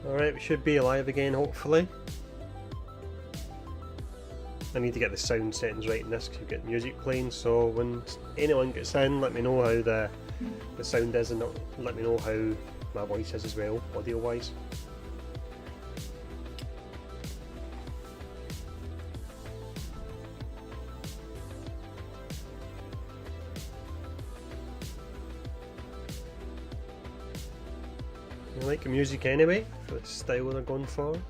Alright, we should be live again, hopefully. I need to get the sound settings right in this because you've got music playing, so when anyone gets in, let me know how the sound is, and let me know how my voice is as well, audio wise. I like the music anyway, for the style they're going for. Let's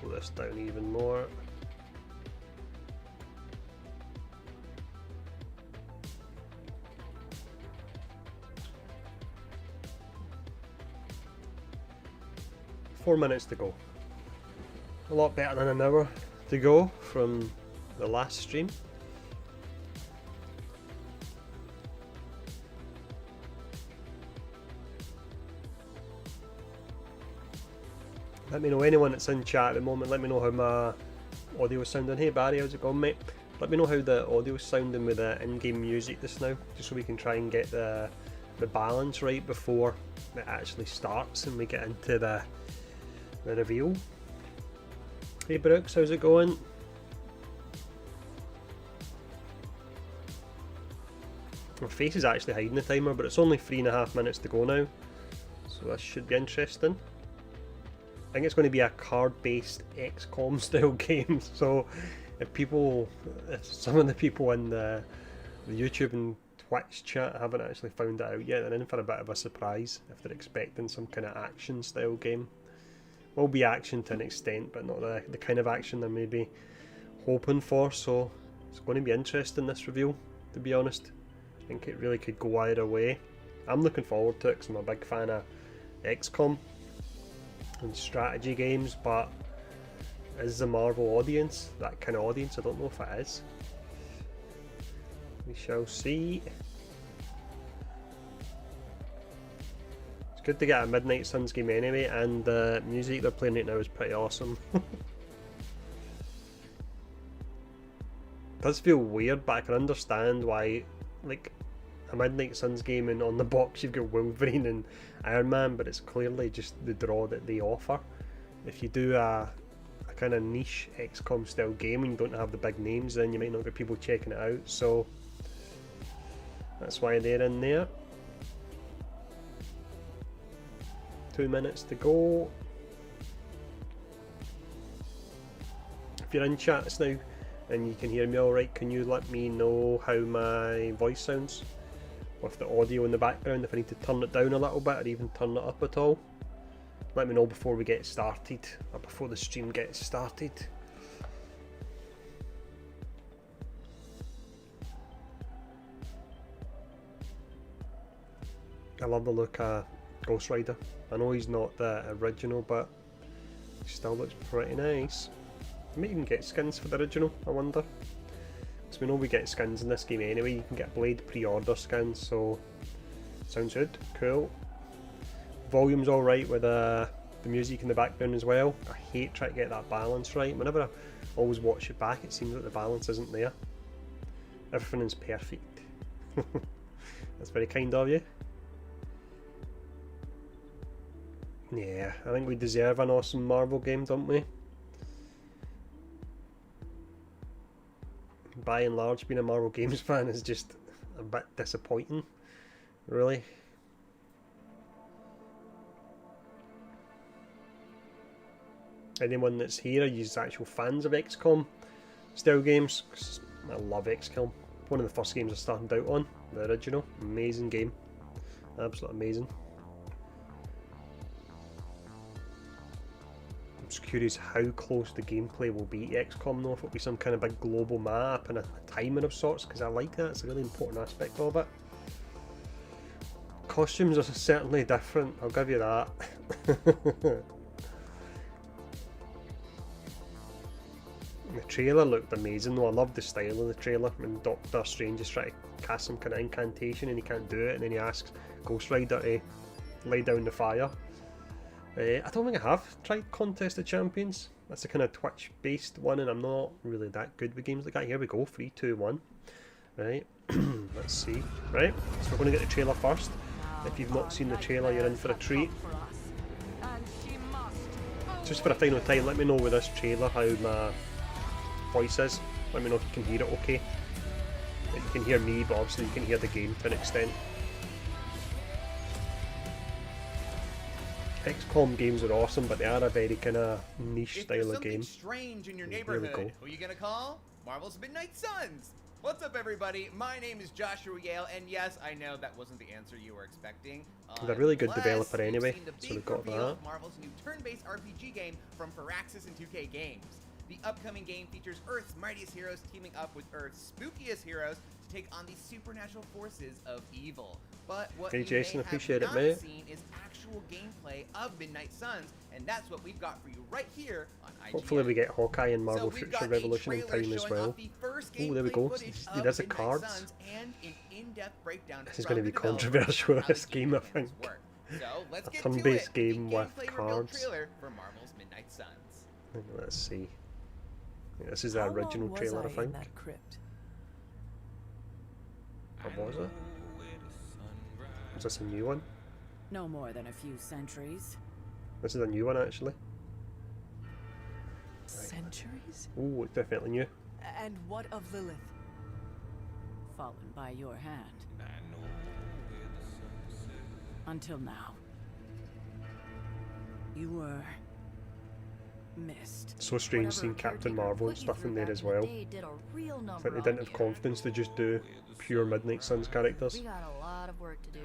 pull this down even more. Four minutes to go. A lot better than an hour to go from the last stream. Let me know, anyone that's in chat at the moment, let me know how my audio is sounding. Hey Barry, how's it going, mate? Let me know how the audio is sounding with the in-game music just now, just so we can try and get the balance right before it actually starts and we get into the reveal. Hey Brooks, how's it going? My face is actually hiding the timer, but it's only 3.5 minutes to go now, so this should be interesting. I think it's going to be a card-based XCOM style game, so if some of the people in the YouTube and Twitch chat haven't actually found it out yet, they're in for a bit of a surprise if they're expecting some kind of action style game. Will be action to an extent, but not the kind of action they're maybe hoping for, so it's going to be interesting, this reveal, to be honest. I think it really could go either way. I'm looking forward to it because I'm a big fan of XCOM and strategy games, but is the Marvel audience that kind of audience? I don't know if it is. We shall see. It's good to get a Midnight Suns game anyway, and the music they're playing right now is pretty awesome. It does feel weird, but I can understand why, like, a Midnight Suns game and on the box you've got Wolverine and Iron Man, but it's clearly just the draw that they offer. If you do a kind of niche XCOM style game and you don't have the big names, then you might not get people checking it out, so that's why they're in there. 2 minutes to go. If you're in chats now and you can hear me alright, can you let me know how my voice sounds with the audio in the background, if I need to turn it down a little bit or even turn it up at all? Let me know before we get started, or before the stream gets started. I love the look of Ghost Rider. I know he's not the original, but he still looks pretty nice. I might even get skins for the original, I wonder. So we know we get skins in this game anyway. You can get Blade pre-order skins, so sounds good, cool. Volume's alright with the music in the background as well. I hate trying to get that balance right. Whenever I always watch it back, it seems like the balance isn't there. Everything is perfect. That's very kind of you. Yeah, I think we deserve an awesome Marvel game, don't we? By and large, being a Marvel Games fan is just a bit disappointing, really. Anyone that's here, are you actual fans of XCOM style games? 'Cause I love XCOM. One of the first games I started out on, the original. Amazing game. Absolutely amazing. I'm just curious how close the gameplay will be to XCOM though, if it'll be some kind of big global map and a timer of sorts, because I like that, it's a really important aspect of it. Costumes are certainly different, I'll give you that. The trailer looked amazing though. I loved the style of the trailer when Doctor Strange is trying to cast some kind of incantation and he can't do it, and then he asks Ghost Rider to lay down the fire. I don't think I have tried Contest of Champions. That's the kind of Twitch based one, and I'm not really that good with games like that. Here we go, 3, 2, 1. Right, let's see. Right, so we're going to get the trailer first. If you've not seen the trailer, you're in for a treat. Just for a final time, let me know with this trailer how my voice is. Let me know if you can hear it okay. You can hear me, but obviously you can hear the game to an extent. XCOM games are awesome, but they are a very kind of niche style of game. Strange in your neighborhood, who are you gonna call? Marvel's Midnight Suns! What's up, everybody? My name is Joshua Yale, and yes, I know that wasn't the answer you were expecting. They're a really good developer anyway, so they've got that. Marvel's new turn-based RPG game from Firaxis and 2K Games. The upcoming game features Earth's mightiest heroes teaming up with Earth's spookiest heroes to take on the supernatural forces of evil. But what you Jason, may appreciate have it, mate. not seen is actual gameplay of Midnight Suns, and that's what we've got for you right here on IGN. Hopefully we get Hawkeye and Marvel Future Revolution in time as well. Oh, there we go. There's the cards. This is going to be controversial, this game, I think. So a turn-based game with cards. For Marvel's Midnight Suns. Let's see. This is the original trailer, I think. Or was it? Is this a new one? No more than a few centuries. This is a new one, actually. Centuries? Oh, it's definitely new. And what of Lilith? Fallen by your hand. Until now. You were missed. So strange seeing Captain Marvel and stuff in there as well. It's like they didn't have confidence to just do pure Midnight Suns characters. We got a lot of work to do.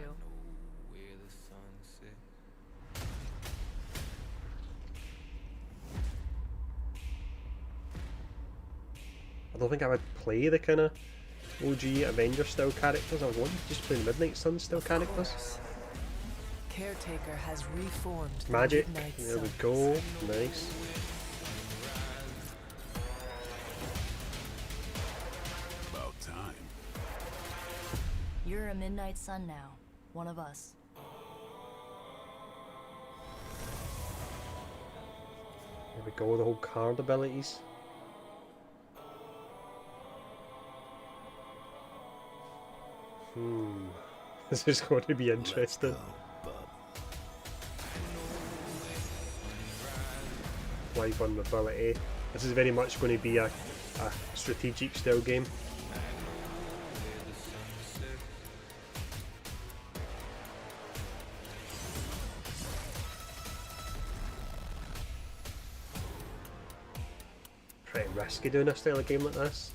I don't think I would play the kind of OG Avengers style characters. I would want to just play Midnight Suns style characters. Caretaker has reformed. Magic. There we go. Nice. About time. You're a Midnight Sun now. One of us. There we go. The whole card abilities. This is going to be interesting. Live vulnerability. This is very much going to be a strategic style game. Pretty risky doing a style of game like this.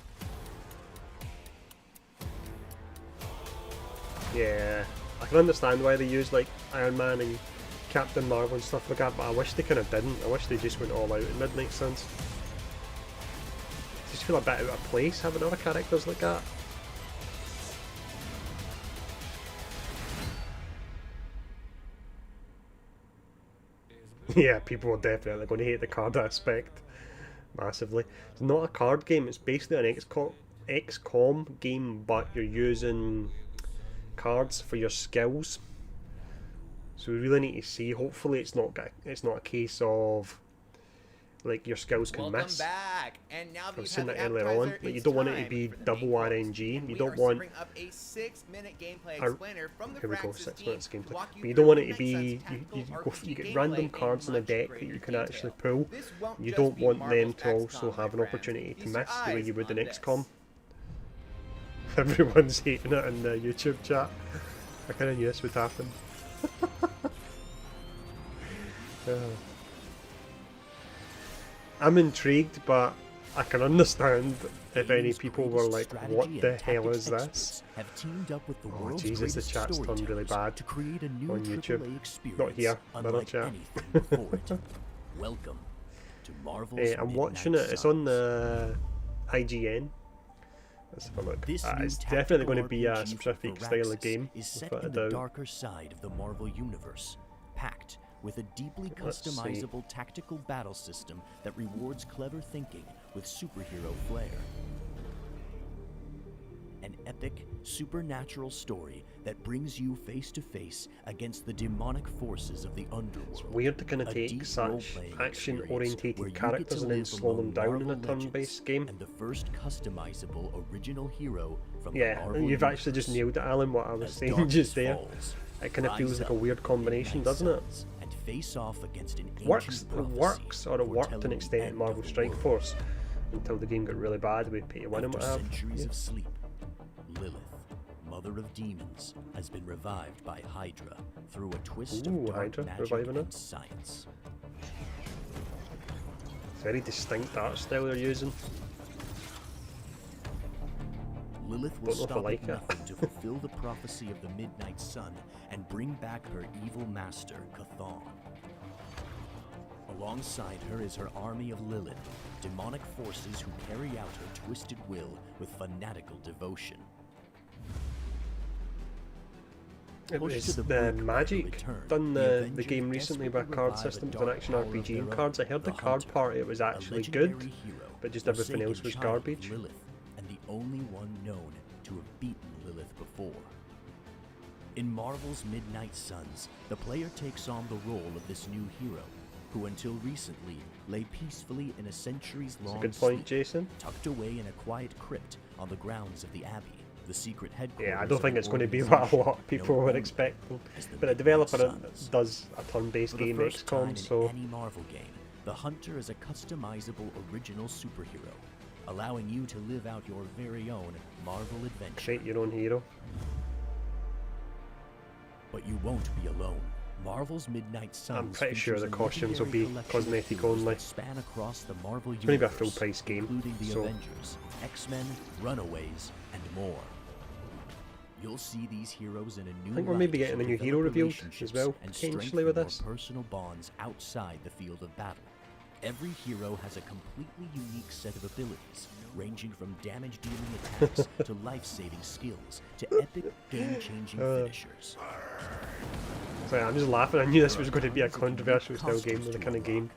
Yeah, I can understand why they use like Iron Man and Captain Marvel and stuff like that, but I wish they kind of didn't. I wish they just went all out in Midnight Suns. I just feel a bit out of place having other characters like that. Yeah, people are definitely going to hate the card aspect massively. It's not a card game, it's basically an XCOM game, but you're using cards for your skills. So we really need to see. Hopefully it's not a case of like your skills can miss. Back. And now that I've seen that earlier on. Like, you don't want it to be double RNG. You don't want up a 6-minute gameplay explainer from the here we go, Firaxis 6 minutes team gameplay. But you don't want it to be you get random cards in a deck that you can actually pull. You don't want them to also have an opportunity to miss the way you would in XCOM. Everyone's hating it in the YouTube chat. I kind of knew this would happen. I'm intrigued, but I can understand if any people were like, what the hell is this? Oh Jesus, the chat's turned really bad on YouTube. Not here, another chat. Welcome to Marvel's I'm watching it, it's on the IGN. Let's have a look. It's definitely going to be a specific style of game, is set without a in the doubt. darker side of the Marvel Universe, packed with a deeply customizable tactical battle system that rewards clever thinking with superhero flair. An epic, supernatural story that brings you face to face against the demonic forces of the underworld. It's weird to kind of take such action-orientated characters and then slow them down in a turn-based game. And the first customizable original hero from Yeah, the Marvel you've actually just nailed it, Alan, what I was saying just there. It kind of feels like a weird combination, doesn't it? And face off against an ancient Works, or it worked to foretelling an the extent in end Marvel of the Strike world. Force until the game got really bad. We'd pay to win and After what have. centuries Yeah. of sleep, Lilith, mother of demons, has been revived by Hydra through a twist Ooh, of dark Hydra magic reviving her. and science. Very distinct art style they're using. Lilith will Don't know if I stop like at it. nothing to fulfill the prophecy of the Midnight Sun and bring back her evil master, Chthon. Alongside her is her army of Lilith, demonic forces who carry out her twisted will with fanatical devotion. It Pushed was to the the brink by her Magic return, done the the Avengers game recently with desperately card revive a systems and dark action power of RPG and their cards. I own, heard the the card Hunter, part it was a actually good, legendary hero, but just everything forsaken else was child of garbage. Lilith, and the only one known to have beaten Lilith before. In Marvel's Midnight Suns, the player takes on the role of this new hero, who until recently lay peacefully in a centuries-long Good point, sleep, Jason. tucked away in a quiet crypt on the grounds of the Abbey, the secret headquarters. Yeah, I don't of think an it's going to be what a organization lot of people known were only expecting. as the But a Midnight developer Suns. does a turn-based For the game, first time XCOM, in so any Marvel game, the Hunter is a customizable original superhero, allowing you to live out your very own Marvel adventure. create your own hero. But you won't be alone. Marvel's Midnight Suns I'm pretty sure features the a costumes will legendary be collection of cosmetic heroes only. that span across the Marvel It's going to be a universe, full-price game, including the so Avengers, X-Men, Runaways, and more. You'll see these heroes in a new I think we're light maybe to getting a new develop hero revealed as relationships well, and potentially strengthen with your this. personal bonds outside the field of battle. Every hero has a completely unique set of abilities, ranging from damage-dealing attacks to life-saving skills to epic, game-changing finishers. Sorry, I'm just laughing. I knew this was going to be a Tons of unique controversial style game, costumes the to kind of game unlock,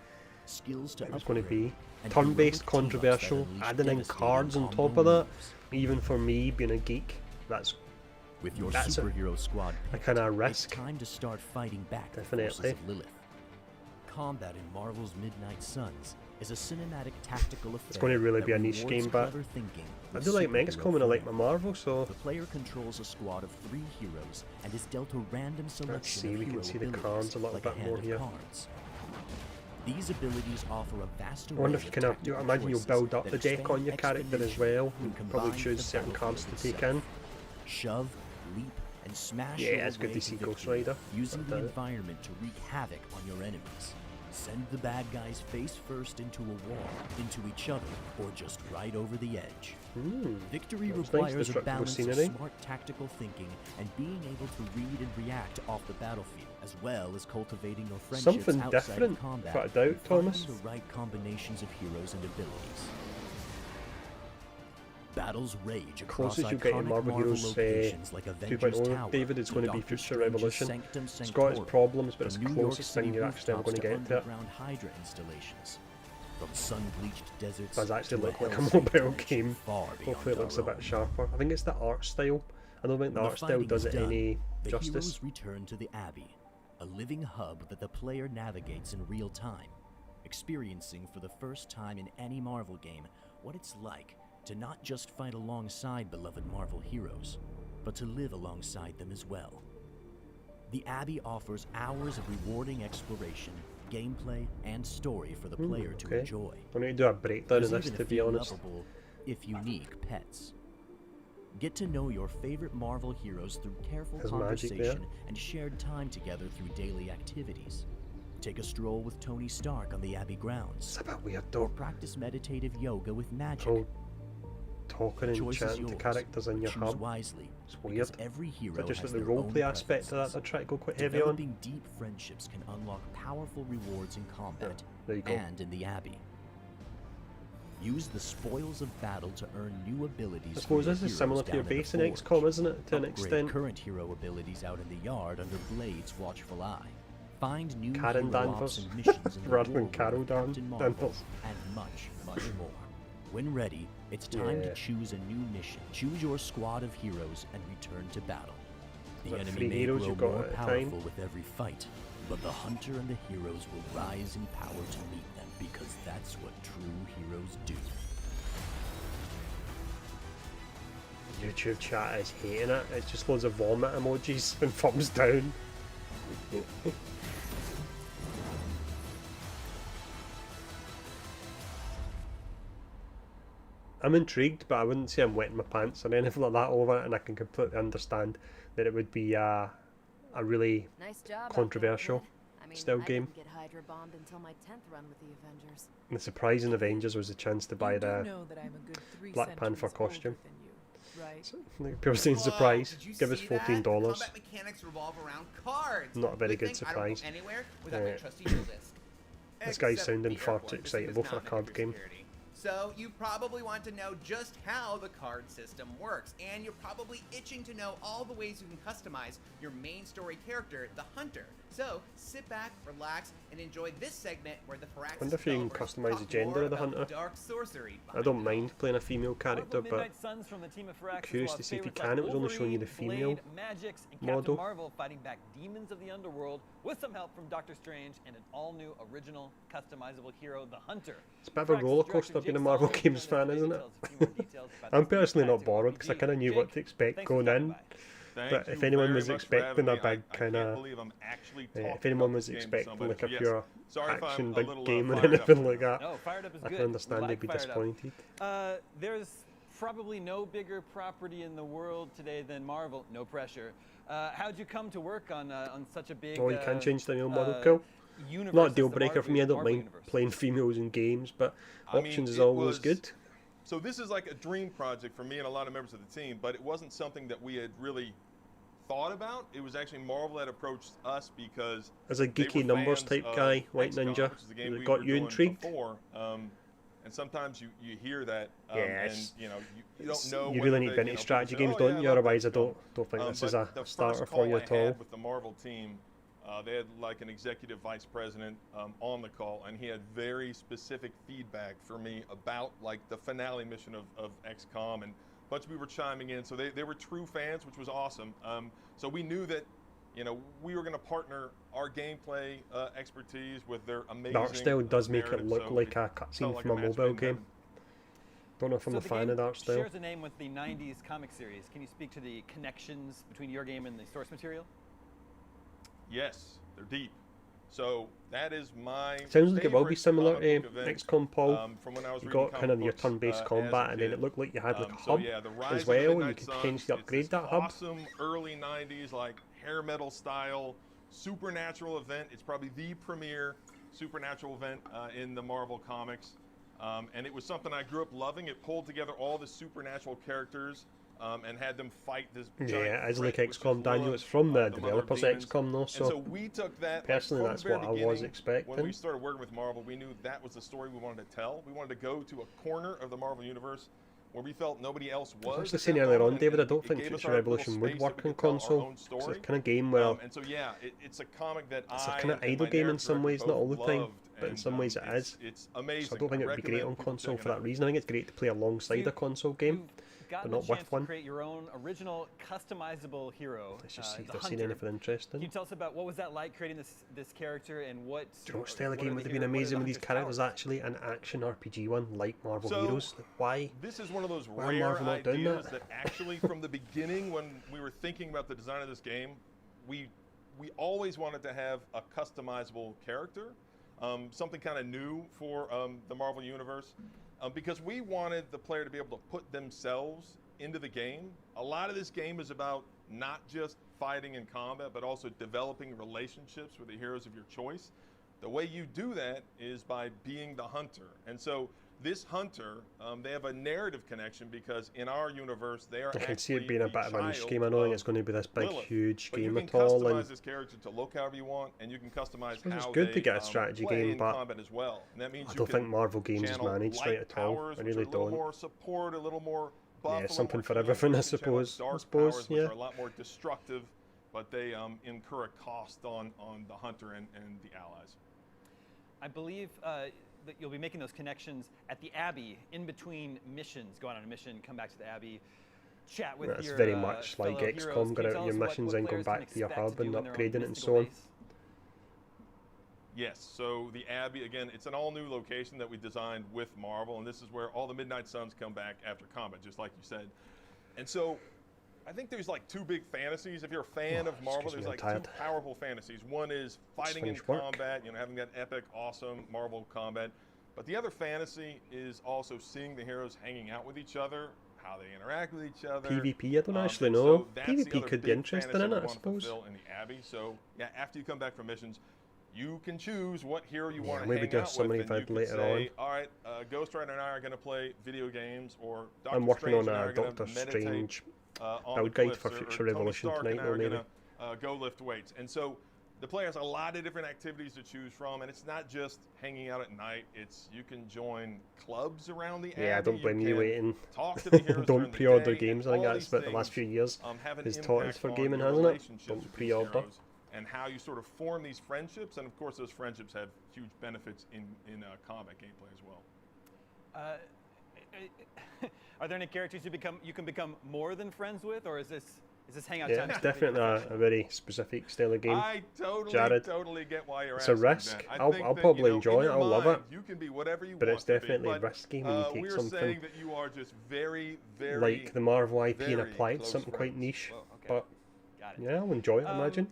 skills to it was going to upgrade, be. and Turn-based, heroic team-ups that controversial, unleash adding in devastating cards on combo top of that. moves. Even for me, being a geek, that's With your That's a- superhero squad a picked, kinda it's risk. time to start fighting back the Definitely. forces of Lilith. Combat in Marvel's Midnight Suns is a cinematic tactical affair. going to really that be a niche rewards game, but clever thinking I with do like superhero XCOM and I like my flair. Marvel, so The player controls a squad of 3 heroes and is dealt a random selection see, of we can hero see the abilities, cards a little like bit hand more of here. cards. These abilities offer a vast I wonder array if you of can tactical you imagine you'll choices build up that the deck expand on your character as well. exponentially when You can probably combined choose with the certain cards to battlefield take in. itself. Shove, leap, and smash Yeah, your it's good way to see Ghost victory Rider. using I've the done it. environment to wreak havoc on your enemies. Send the bad guys face first into a wall, into each other, or just right over the edge. Victory That was nice, requires a destructible balance scenery. of smart tactical thinking and being able to read and react off the battlefield, as well as cultivating your friendships Something outside different, of combat without a doubt, and finding Thomas. the right combinations of heroes and abilities. Battles rage across Closest you get to iconic Marvel Heroes locations like Avengers 2.0, Tower, David, is to going to be Doctor Future Strange's Revolution. Sanctum It's got its Sanctorum, problems, but it's from the New York closest thing City you're actually ever going to rooftops get to it. underground Hydra installations. From sun-bleached deserts Does actually to look like a hellscape mobile dimension game. far Hopefully it beyond looks a our bit own. sharper. I think it's the art style. I don't think the When art style fighting does is it done, any the justice. heroes return to the Abbey, a living hub that the player navigates in real time, experiencing for the first time in any Marvel game what it's like to not just fight alongside beloved Marvel heroes, but to live alongside them as well. The Abbey offers hours of rewarding exploration, gameplay, and story for the player to okay. enjoy. I need to do a breakdown of There's this, even to a be few honest. lovable, if unique, pets. Get to know your favorite Marvel heroes through careful There's magic there. conversation and shared time together through daily activities. Take a stroll with Tony Stark on the Abbey grounds, It's a bit weird or though. practice meditative yoga with magic. All talking and Choice is chatting to yours. characters in your Choose hub. wisely, It's because weird. every hero But just has like the their own roleplay aspect of that, preferences. I try to go quite heavy on. Developing deep friendships can unlock powerful rewards in combat there you go. and in the Abbey. Use the spoils of battle to earn new abilities. I for suppose your this is heroes similar to your down in the base in forge. XCOM, isn't it? To an Upgrade extent. current hero abilities out in the yard under Blade's watchful eye. Find new Karen hero ops Danvers. and missions in the Rather than war room Carol with Captain Marvel, Danvers. and much, much more. When ready, it's time Yeah. to choose a new mission. Choose your squad of heroes and return to battle. The What, enemy 3 may heroes grow you've got more at a powerful time? with every fight, but the hunter and the heroes will rise in power to meet them, because that's what true heroes do. YouTube chat is hating it. It's just loads of vomit emojis and thumbs down. I'm intrigued, but I wouldn't say I'm wetting my pants or anything like that over it, and I can completely understand that it would be a really Nice job out there, controversial kid. I mean, style I game. didn't get Hydra bombed until my 10th run with the Avengers. The surprise in Avengers was the chance to buy You do the know that I'm a good 3 Black Panther centuries older costume. than you, right? So, like, people saying Whoa, surprise. did you Give us see that? $14. Combat mechanics revolve around cards. Not a very Good good thing I don't go surprise. anywhere without my Uh, trusty dual disc. This guy's Except sounding the far airport. too This thing excitable is for a not meant card for game. security. So you probably want to know just how the card system works, and you're probably itching to know all the ways you can customize your main story character, the Hunter. So sit back, relax, and enjoy this segment where the Firaxis Wonder if you can developers customise the talk gender more of the about Hunter. dark sorcery I behind don't it all. mind playing a female character, Marvel but Midnight Suns from the team of Firaxis curious will to have see if you favorites can. like It was only showing you the Wolverine, female Blade, Magix, and model. Captain Marvel fighting back demons of the underworld with some help from Doctor Strange and an all-new original customizable hero, the Hunter. it's a bit of a Firaxis roller director coaster Jake being a Marvel Sullivan Games joined us fan, today isn't to it? tell us a few more details about I'm this new personally not tactical bothered because I RPG. kind of knew what to Jake, expect thanks for going stopping in. by. Thank But you if anyone very was much for expecting having a me. big I kind can't of, believe I'm actually if talking anyone about was this game to expecting somebody. like a So yes, pure sorry if I'm action a big little, game and fired up anything right like now. that, No, fired up is I good. can understand We they'd be like fired up. disappointed. There's probably no bigger property in the world today than Marvel. No pressure. How'd you come to work on such a big? Oh, you can change the male model, uh, cool. universe Not a as deal the breaker for me. I don't Marvel mind universe? playing females in games, but I mean, options is it always was- good. So this is like a dream project for me and a lot of members of the team, but it wasn't something that we had really thought about. It was actually Marvel that approached us because As a they geeky were numbers fans type of guy, White XCOM, Ninja, which is the game that we got were you doing intrigued. before. And sometimes you hear that, Yes. and you don't know. You whether really need they, vintage people strategy say, games, "Oh, don't yeah, you? I love Otherwise, I XCOM." don't think this is But a the first starter call for you I at all. had with the Marvel team, they had like an executive vice president on the call, and he had very specific feedback for me about like the finale mission of XCOM, and a bunch of people were chiming in, so they were true fans, which was awesome. So we knew that, we were going to partner our gameplay expertise with their amazing. The art style does make it narrative, look so like a felt cutscene like from a match made mobile in game. heaven. Don't know if I'm So a the fan game of the art style. shares a name with the 90s comic series. Can you speak to the connections between your game and the source material? Yes, they're deep. So that is my. Sounds like it will be favorite similar comic to book event, XCOM, Paul. From when I was You reading got kind comic of your books, turn-based as combat, a and then kid. it looked like you had like a So hub yeah, the Rise as of the well. You Midnight could Suns, potentially it's upgrade this that hub. Awesome early '90s like hair metal style supernatural event. It's probably the premier supernatural event in the Marvel comics, and it was something I grew up loving. It pulled together all the supernatural characters and had them fight this. Yeah, it's like threat, which is XCOM, Daniel. Lilith, It's from the the mother of developers of demons. XCOM, though. And So so we took that. personally, from that's the very what I was beginning, When expecting. we started working with Marvel, we knew that was the story we wanted to tell. We wanted to go to a corner of the Marvel universe where we felt nobody else I was. was actually at saying that earlier on, moment, David, I and don't it think gave us Future our little Revolution would space that work we on could tell our console. own 'Cause it's story. a kind of game where And so yeah, it's a comic that it's a I kind of and idle my game in narrative some ways, director not all the both time, loved, but in and, some ways it is. It's amazing. So I don't think it would be great on recommend people console check for it that out. reason. I think it's great to play alongside You- a console game. You've gotten not a with chance one. to create your own original customizable hero. Let's just see if the they've seen Hunter. anything Can interesting. you tell us about what was that like creating this character and what? Do you know what style of what game are would the have been hero- what are amazing the with these Hunter's characters? powers? Actually, an action RPG one like Marvel So, Heroes. Like, why? This is one of those Why are rare Marvel not doing ideas that? that actually, from the beginning, when we were thinking about the design of this game, we always wanted to have a customizable character, something kind of new for the Marvel universe, because we wanted the player to be able to put themselves into the game. A lot of this game is about not just fighting in combat, but also developing relationships with the heroes of your choice. The way you do that is by being the hunter. And so this hunter, they have a narrative connection because in our universe, they are I can see it actually being a the bit of a niche child game. I don't think of it's going to be this big, Lilith. huge But game you can at all. customize And this character to look however you want, and you can customize suppose it's how good to they, get a strategy play game, in but combat as well. And that means I you don't can think Marvel Games is channel managed light right at all. powers, I which are really a little don't. more support, a little more buff, Yeah, a little something more for healing. everything, I You can channel suppose. dark I suppose, powers, yeah. which are a lot more destructive, but they incur a cost on the hunter and the allies. I believe that you'll be making those connections at the Abbey in between missions. Go on a mission, come back to the Abbey, chat with That's your very much like fellow XCOM, heroes. going Can you out tell your us what missions and going players can back to your expect hub do and in their own upgrading it and mystical so on. ways? Yes, so the Abbey, again, it's an all-new location that we designed with Marvel, and this is where all the Midnight Suns come back after combat, just like you said. And so I think there's like two big fantasies. If you're a fan of Marvel, excuse there's me, I'm like two tired. powerful fantasies. One is fighting in finished work. combat, having that epic, awesome Marvel combat. But the other fantasy is also seeing the heroes hanging out with each other, how they interact with each other. PvP, I don't actually and know. so that's the PvP other could be big interesting fantasy in we it, I wanna suppose. fulfill in the Abbey. So yeah, after you come back from missions, you can choose what hero you Yeah, want to maybe hang do a out summary with, and you vid can later say, on. all right, Ghost Rider and I are going to play video games, or Doctor I'm working Strange on and I a are gonna Doctor meditate, Strange on build the guide cliffs, for or Future Tony Revolution Stark tonight, and I are maybe. going to go lift weights. And so the player has a lot of different activities to choose from, and it's not just hanging out at night. It's you can join clubs around the Yeah, I Abbey. don't blame you can waiting. talk to the heroes during Don't the pre-order day, games. and I think all that's these about the last things, few years have an has taught us impact for on gaming, your hasn't it? relationships Don't with these pre-order. heroes, and how you sort of form these friendships, and of course those friendships have huge benefits in combat gameplay as well. Are there any characters you can become more than friends with, or is this hangout Yeah, time? it's strictly definitely a professional? very specific style of game. I totally, Jared. totally get why you're It's a asking risk. that. I I'll think that, probably you know, enjoy in it. your I'll love mind, it. You can be whatever you But want it's to be, definitely but, risky when you take we're something saying that you are just very, very like the Marvel IP and very applied close something quite friends. niche. Whoa, okay. But Got it. yeah, I'll enjoy it, I imagine.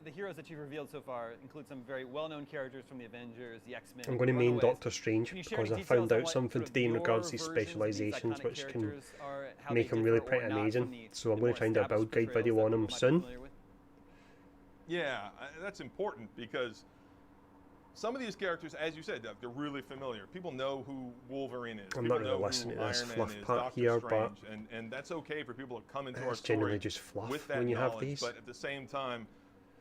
The heroes that you've revealed so far include some very well-known characters from the Avengers, the X-Men. I'm going to main Runaways. Doctor Strange Can you share because any I found details on out what something sort of today in your regards to versions of these specializations iconic which can characters are, how make they them really differ or pretty not amazing. from the- So I'm the going more to try and do a build established guide portrayals video that on people them might be soon. familiar with? Yeah, that's important because some of these characters, as you said, Doug, they're really familiar. People know who Wolverine is. I'm People not really know who listening to this Iron Man fluff is, part Doctor here, but Strange, and that's okay for people to come into our it's story generally just fluff with that when you have knowledge. these. But at the same time,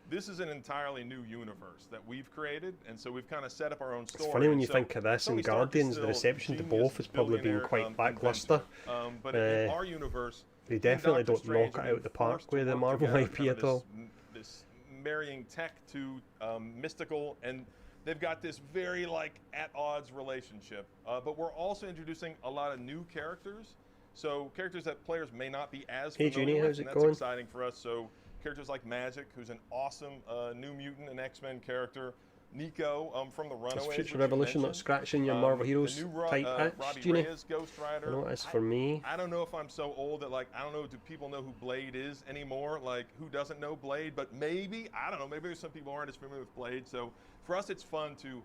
this is an entirely new universe that we've created, and so we've kind of set up our own story. It's funny when And you so think of this Tony and Stark is Guardians, the still reception to genius both has probably been billionaire, quite lackluster. inventor. But in Uh, our universe, They he and definitely Doctor don't Strange knock it have been out the park forced to with the work Marvel together, IP kind of at all. this marrying tech to mystical, and they've got this very like at odds relationship. But we're also introducing a lot of new characters, so characters that players may not be as Hey, familiar Junie, with, how's and it that's going? exciting for us. So characters like Magic, who's an awesome New Mutant and X-Men character. Nico from the Is Runaways. which Future you Revolution not mentioned. scratching your Marvel The Heroes new type Robbie itch, Junie? Reyes Ghost I Rider. know it's for me. I don't know if I'm so old that like I don't know, do people know who Blade is anymore? Like who doesn't know Blade? But maybe, I don't know, maybe there's some people who aren't as familiar with Blade. So for us it's fun to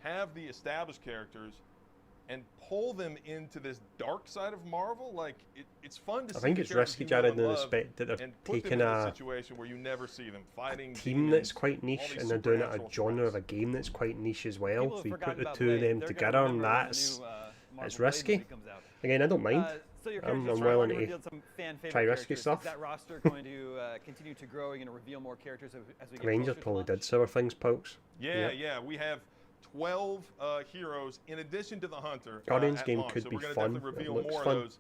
have the established characters and pull them into this dark side of Marvel. Like it's fun to see. I think the it's characters risky, you know Jared, and in the love, respect that they're and put them taking in a a situation where you never see them fighting team demons, that's quite all niche these and they're doing it a supernatural genre of threats. a game that's quite niche as well. People So have you put forgotten the about two of Blade. them They're gonna together and remember when the that's new, Marvel it's Blade risky. movie comes out. Again, I don't mind. So your I'm characters willing already to revealed some fan favorite try risky characters. stuff. Is that roster going to continue to grow? Are you going to reveal more characters as we get Rangers closer to probably launch? did sour things, pokes. Yeah, Yep. yeah, we have 12 heroes in addition to the Hunter. Guardians at game launch. could so be we're gonna fun. definitely It reveal looks more fun. of those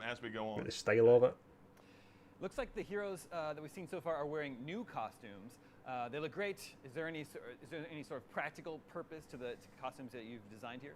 as we go on. With the style of it. Looks like the heroes that we've seen so far are wearing new costumes. They look great. Is there any sort of practical purpose to the costumes that you've designed here?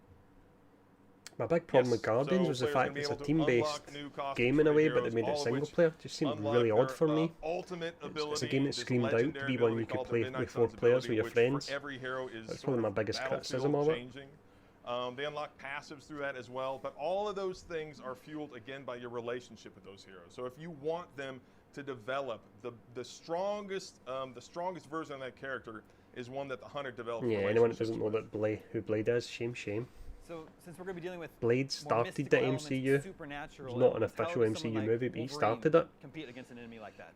My big problem Yes, with Guardians so was the players are fact gonna it's be a able to team-based unlock new costumes game in a for way, heroes, but they made all it of single which player. It just seemed unlock really odd their, for me. Ultimate ability, It's a game that this screamed out to legendary be one ability you could called the play Midnight with 4 Suns players with ability, your which friends. For every hero is That's sort probably my of biggest battlefield criticism of it. changing. They unlock passives through that as well, but all of those things are fueled again by your relationship with those heroes. So if you want them to develop the strongest version of that character is one that the Hunter develops. Yeah, anyone that relationships doesn't know with. that who Blade is, shame. So since we're going to be dealing with Blade more started mystical the elements, MCU. supernatural It's not an elements, how official does MCU someone like movie, but he Wolverine started it. compete against an enemy like that?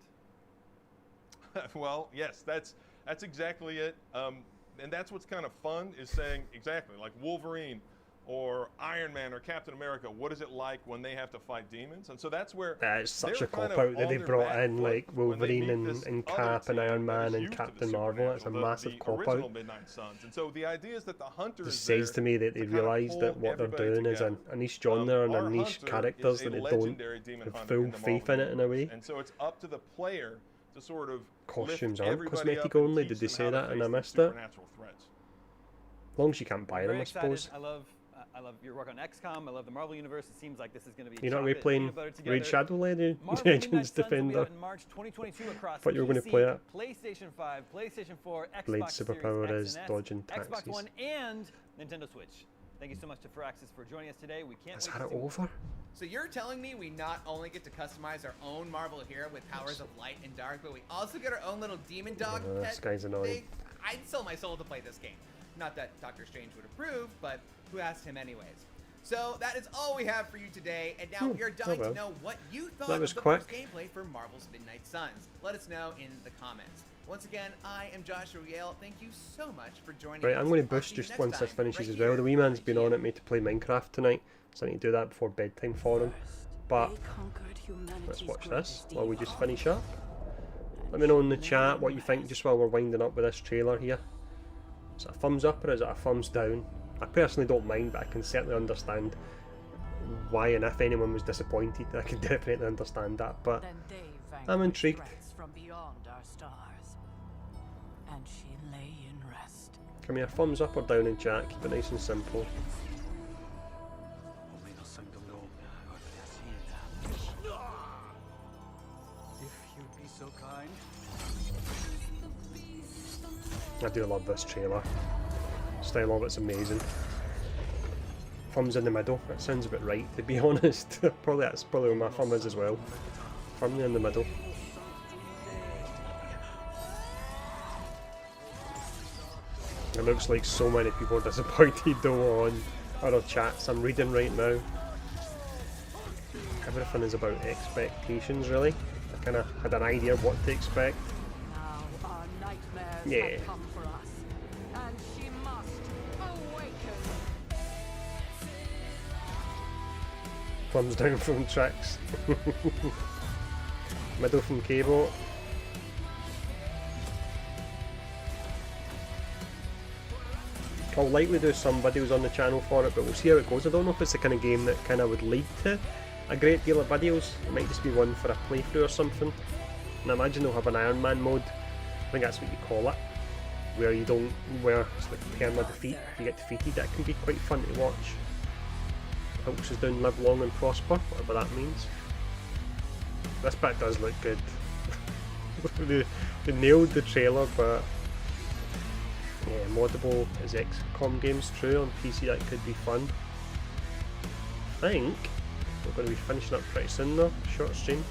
Well, yes, that's exactly it. And that's what's kind of fun is saying exactly like Wolverine or Iron Man or Captain America. What is it like when they have to fight demons? And so that's where It's such they're a cop kind of out that on they their brought back in foot like when they Wolverine meet and this other Cap and team Iron that Man is and used to the Captain Marvel. It's a supernatural, massive the cop original out. Midnight Suns. And so the idea is that the Hunter Just is says there to me that they to kind of realised that pull what they're everybody doing is together. a niche genre and Our a niche Hunter characters is that a they don't legendary demon have hunter full in the faith Marvel in it in a way. universe. And so it's up to the player to sort of Costumes lift aren't everybody cosmetic up and only. teach Did they them say how to that and face I the missed it? supernatural threats. As long as you can't buy I'm them, very I excited. suppose. I love your work on XCOM. I love the Marvel universe. It seems like this is going to be. You're not chocolate replaying peanut butter together. Raid Shadow Legends Marvel Midnight Legends Suns will be Defender. out in March 2022 across Thought you were gonna PC, play it. PlayStation 5, PlayStation 4, Xbox Blade's Series superpower X is and S, dodging Xbox taxis. One, and Nintendo Switch. Thank you so much to Firaxis for joining us today. We can't Is wait that to it see more. over? So you're telling me we not only get to customize our own Marvel hero with powers of light and dark, but we also get our own little demon dog pet This guy's annoying. thing? I'd sell my soul to play this game. Not that Dr. Strange would approve, but who asked him anyways? So that is all we have for you today, and now we are dying to know what you thought of the first gameplay for Marvel's Midnight Suns. Let us know in the comments. Once again, I am Joshua Yale. Thank you so much for joining us. Right, I'm going to boost just once this finishes as well. The wee man's been on at me to play Minecraft tonight, so I need to do that before bedtime for him. But let's watch this while we just finish up. Let me know in the chat what you think just while we're winding up with this trailer here. Is it a thumbs up or is it a thumbs down? I personally don't mind, but I can certainly understand why and if anyone was disappointed. I can definitely understand that, but I'm intrigued. From beyond our stars, and she lay in rest. Give me a thumbs up or down in chat, keep it nice and simple. If you'd be so kind. I do love this trailer. Style of it's amazing. Thumbs in the middle, that sounds a bit right to be honest. That's probably where my thumb is as well. Firmly in the middle. It looks like so many people are disappointed though on other chats I'm reading right now. Everything is about expectations really. I kind of had an idea of what to expect. Now our nightmares Yeah. have come for us, and she must awaken. Thumbs down from Trix. Middle from Cable. I'll likely do some videos on the channel for it, but we'll see how it goes. I don't know if it's the kind of game that kind of would lead to a great deal of videos. It might just be one for a playthrough or something. And I imagine they'll have an Iron Man mode. I think that's what you call it. Where you don't, where it's like perma defeat. If you get defeated, that can be quite fun to watch. Helps us down, live long and prosper, whatever that means. This bit does look good. they nailed the trailer, but yeah, moddable as XCOM games, true. On PC that could be fun. I think we're going to be finishing up pretty soon though, short stream.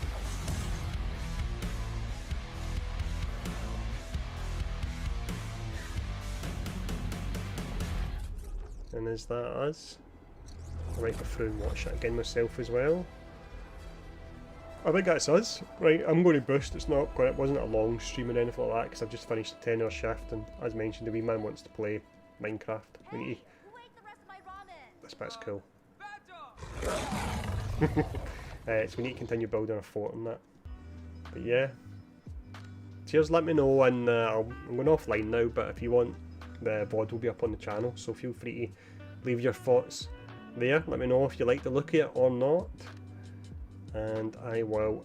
And is that us? I might go through and watch it again myself as well. I think that's us. Right, I'm going to boost. It wasn't a long stream or anything like that because I've just finished a 10-hour shift, and as mentioned, the wee man wants to play Minecraft. We need to... This bit's cool. So we need to continue building a fort and that. But yeah. Cheers, let me know, and I'm going offline now, but if you want, the VOD will be up on the channel, so feel free to leave your thoughts there. Let me know if you like the look of it or not. And I will